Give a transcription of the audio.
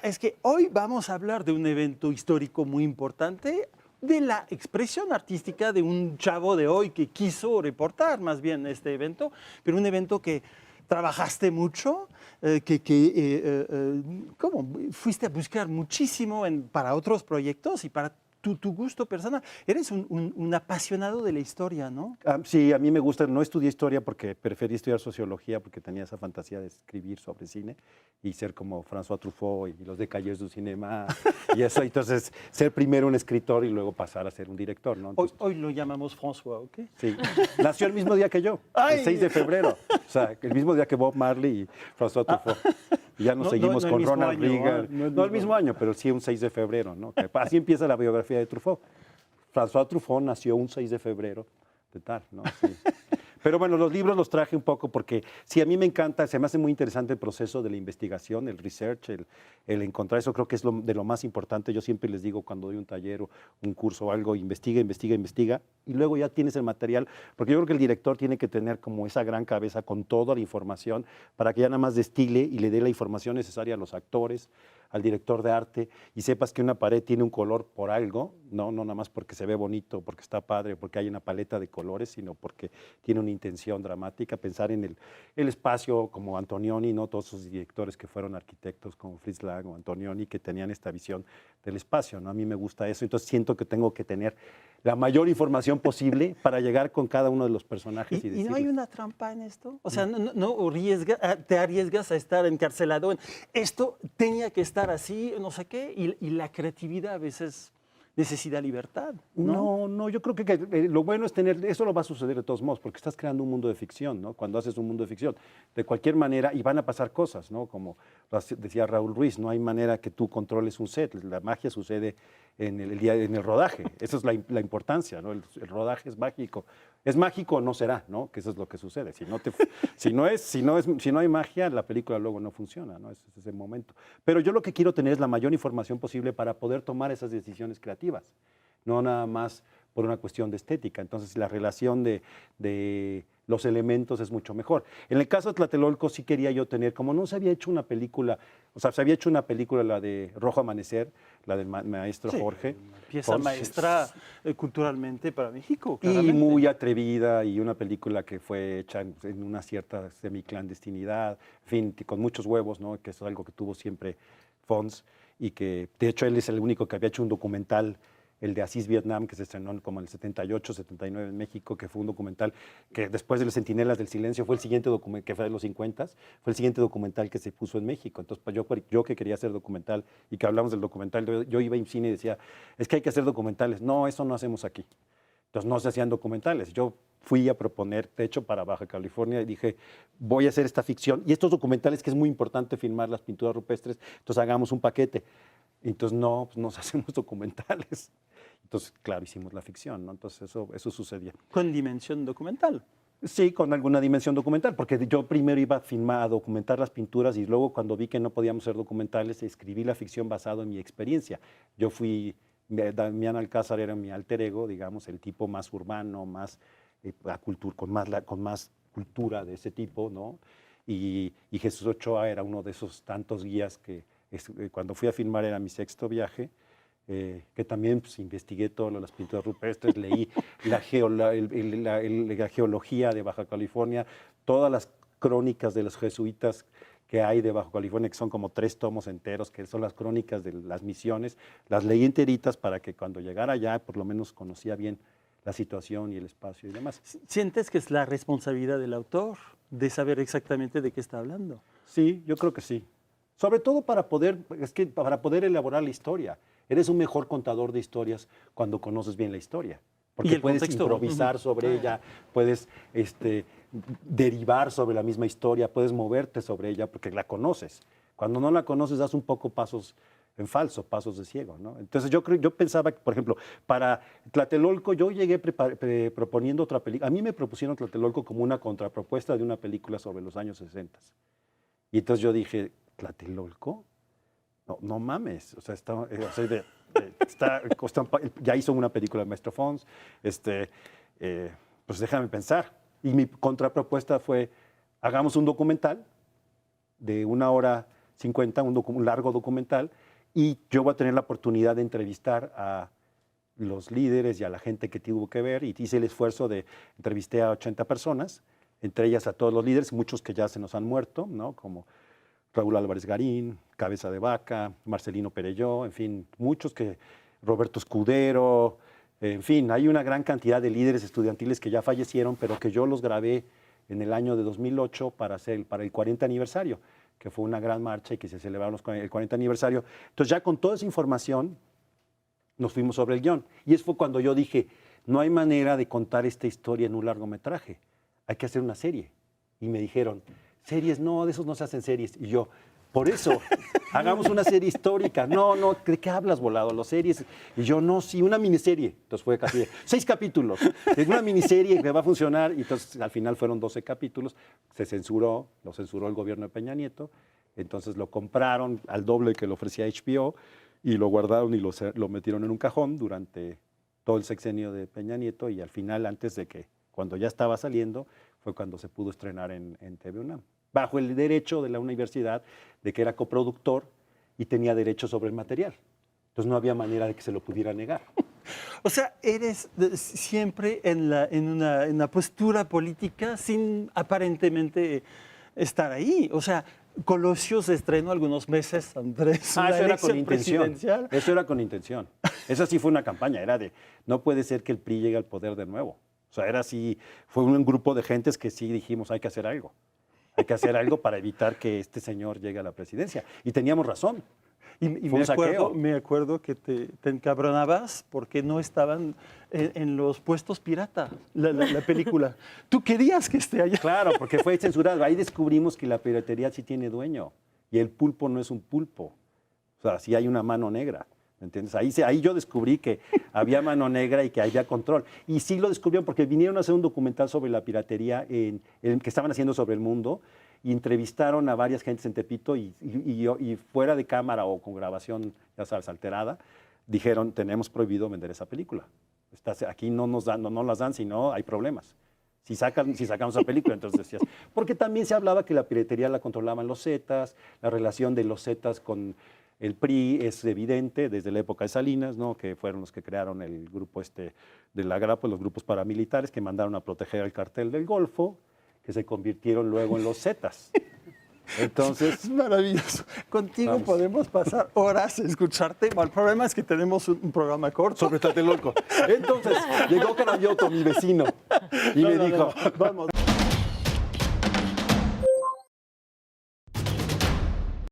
Es que hoy vamos a hablar de un evento histórico muy importante, de la expresión artística de un chavo de hoy que quiso reportar más bien este evento, pero un evento que trabajaste mucho, ¿cómo? Fuiste a buscar muchísimo para otros proyectos y para tu gusto personal. Eres un apasionado de la historia, ¿no? Sí, a mí me gusta, no estudié historia porque preferí estudiar sociología porque tenía esa fantasía de escribir sobre cine y ser como François Truffaut y los Décailleurs du Cinéma y eso. Entonces, ser primero un escritor y luego pasar a ser un director, ¿no? Hoy, Entonces, hoy lo llamamos François, ¿ok? sí, nació el mismo día que yo, el ¡Ay! 6 de febrero, o sea, el mismo día que Bob Marley y François Truffaut. Y ya nos seguimos No el con mismo Ronald año, Reagan, no el no el mismo mismo año. año, pero sí un 6 de febrero, ¿no? Así empieza la biografía de Truffaut. François Truffaut nació un 6 de febrero de tal, ¿no? Sí. Pero bueno, los libros los traje un poco porque sí, a mí me encanta, se me hace muy interesante el proceso de la investigación, el research, el encontrar eso, creo que es de lo más importante. Yo siempre les digo cuando doy un taller o un curso o algo, investiga, investiga, investiga, y luego ya tienes el material, porque yo creo que el director tiene que tener como esa gran cabeza con toda la información para que ya nada más destile y le dé la información necesaria a los actores, al director de arte, y sepas que una pared tiene un color por algo, no nada más porque se ve bonito, porque está padre, porque hay una paleta de colores, sino porque tiene una intención dramática, pensar en el espacio como Antonioni, ¿no? Todos esos directores que fueron arquitectos como Fritz Lang o Antonioni, que tenían esta visión del espacio, ¿no? A mí me gusta eso, entonces siento que tengo que tener la mayor información posible para llegar con cada uno de los personajes y Y no hay decirles. una trampa en esto? O sea, te arriesgas a estar encarcelado en esto tenía que estar así, no sé qué, y la creatividad a veces necesita libertad, ¿no? No, yo creo que lo bueno es tener, eso lo va a suceder de todos modos, porque estás creando un mundo de ficción, ¿no? Cuando haces un mundo de ficción, de cualquier manera, y van a pasar cosas, ¿no? Como decía Raúl Ruiz, no hay manera que tú controles un set, la magia sucede en el día, en el rodaje, esa es la importancia, ¿no? El rodaje es mágico o no será, ¿no? Que eso es lo que sucede, si no hay magia, la película luego no funciona, ¿no? Ese es ese momento. Pero yo lo que quiero tener es la mayor información posible para poder tomar esas decisiones creativas, no nada más por una cuestión de estética. Entonces, la relación de los elementos es mucho mejor. En el caso de Tlatelolco sí quería yo tener, como no se había hecho una película, o sea, se había hecho una película, la de Rojo Amanecer, la del maestro Sí, Jorge pieza Pons, maestra culturalmente para México, y claramente. muy atrevida, y una película que fue hecha en una cierta semiclandestinidad, en fin, con muchos huevos, ¿no? Que es algo que tuvo siempre Fons, y que de hecho él es el único que había hecho un documental, el de Asís Vietnam, que se estrenó como en el 78, 79 en México, que fue un documental que después de Los Centinelas del Silencio fue el siguiente documental, que fue de los 50, fue el siguiente documental que se puso en México. Entonces, pues yo que quería hacer documental y que hablamos del documental, yo iba a cine y decía, es que hay que hacer documentales. No, eso no hacemos aquí. Entonces no se hacían documentales. Yo fui a proponer, de hecho, para Baja California y dije, voy a hacer esta ficción y estos documentales que es muy importante filmar las pinturas rupestres, entonces hagamos un paquete. Entonces no, pues nos hacemos documentales. Entonces, claro, hicimos la ficción, ¿no? Entonces eso sucedía. Con dimensión documental. Sí, con alguna dimensión documental, porque yo primero iba a filmar, a documentar las pinturas y luego cuando vi que no podíamos ser documentales, escribí la ficción basado en mi experiencia. Yo fui, Damián Alcázar era mi alter ego, digamos, el tipo más urbano, más, con más cultura de ese tipo, ¿no? Y Jesús Ochoa era uno de esos tantos guías que cuando fui a filmar era mi sexto viaje, que también pues, investigué todo lo de las pinturas rupestres, leí la geología de Baja California, todas las crónicas de los jesuitas que hay de Baja California, que son como 3 tomos enteros, que son las crónicas de las misiones, las leí enteritas para que cuando llegara allá por lo menos conocía bien la situación y el espacio y demás. ¿Sientes que es la responsabilidad del autor de saber exactamente de qué está hablando? Sí, yo creo que sí. Sobre todo para poder elaborar la historia. Eres un mejor contador de historias cuando conoces bien la historia, Y porque el puedes contexto. improvisar sobre ella, puedes derivar sobre la misma historia, puedes moverte sobre ella porque la conoces. Cuando no la conoces das un poco pasos en falso, pasos de ciego, ¿no? Entonces yo pensaba que, por ejemplo, para Tlatelolco yo llegué proponiendo otra película. A mí me propusieron Tlatelolco como una contrapropuesta de una película sobre los años 60. Y entonces yo dije, ¿Tlatelolco? No mames, o sea, ya hizo una película de Maestro Fons, pues déjame pensar. Y mi contrapropuesta fue, hagamos un documental de 1 hora 50, un largo documental, y yo voy a tener la oportunidad de entrevistar a los líderes y a la gente que tuvo que ver, y hice el esfuerzo de entrevisté a 80 personas, entre ellas a todos los líderes, muchos que ya se nos han muerto, ¿no? Como Raúl Álvarez Garín, Cabeza de Vaca, Marcelino Perelló, en fin, muchos que, Roberto Escudero, en fin, hay una gran cantidad de líderes estudiantiles que ya fallecieron, pero que yo los grabé en el año de 2008 para el 40 aniversario, que fue una gran marcha y que se celebraron el 40 aniversario. Entonces ya con toda esa información nos fuimos sobre el guión. Y eso fue cuando yo dije, no hay manera de contar esta historia en un largometraje, hay que hacer una serie. Y me dijeron, series, no, de esos no se hacen series. Y yo, por eso, hagamos una serie histórica. No, ¿de qué hablas, volado? Las series. Y yo, no, sí, una miniserie. Entonces fue casi 6 capítulos. Es una miniserie que va a funcionar. Y entonces al final fueron 12 capítulos. Se censuró, lo censuró el gobierno de Peña Nieto. Entonces lo compraron al doble que lo ofrecía HBO y lo guardaron y lo metieron en un cajón durante todo el sexenio de Peña Nieto. Y al final, antes de que, cuando ya estaba saliendo, fue cuando se pudo estrenar en TV UNAM, bajo el derecho de la universidad de que era coproductor y tenía derecho sobre el material. Entonces no había manera de que se lo pudiera negar. O sea, eres siempre en una postura política sin aparentemente estar ahí. O sea, Colosio se estrenó algunos meses, Andrés, Eso era con intención. Eso era con intención. Esa sí fue una campaña, era de, no puede ser que el PRI llegue al poder de nuevo. O sea, era así, fue un grupo de gentes que sí dijimos, hay que hacer algo. Hay que hacer algo para evitar que este señor llegue a la presidencia. Y teníamos razón. Y me acuerdo que te encabronabas porque no estaban en los puestos pirata, la película. Tú querías que esté allá. Claro, porque fue censurado. Ahí descubrimos que la piratería sí tiene dueño. Y el pulpo no es un pulpo. O sea, sí hay una mano negra. ¿Me entiendes? Ahí yo descubrí que había mano negra y que había control. Y sí lo descubrieron porque vinieron a hacer un documental sobre la piratería que estaban haciendo sobre el mundo y entrevistaron a varias gentes en Tepito y fuera de cámara o con grabación, ya sabes, alterada, dijeron, tenemos prohibido vender esa película. Aquí no nos las dan, sino hay problemas. Si sacamos esa película, entonces decías, porque también se hablaba que la piratería la controlaban los Zetas, la relación de los Zetas con el PRI es evidente desde la época de Salinas, ¿no? Que fueron los que crearon el grupo de la GRA, pues los grupos paramilitares que mandaron a proteger al cartel del Golfo, que se convirtieron luego en los Zetas. Entonces, es maravilloso. Contigo podemos pasar horas a escucharte. El problema es que tenemos un programa corto. Sobre Tlatelolco. Entonces, llegó Carayoto, mi vecino, y me dijo, vamos.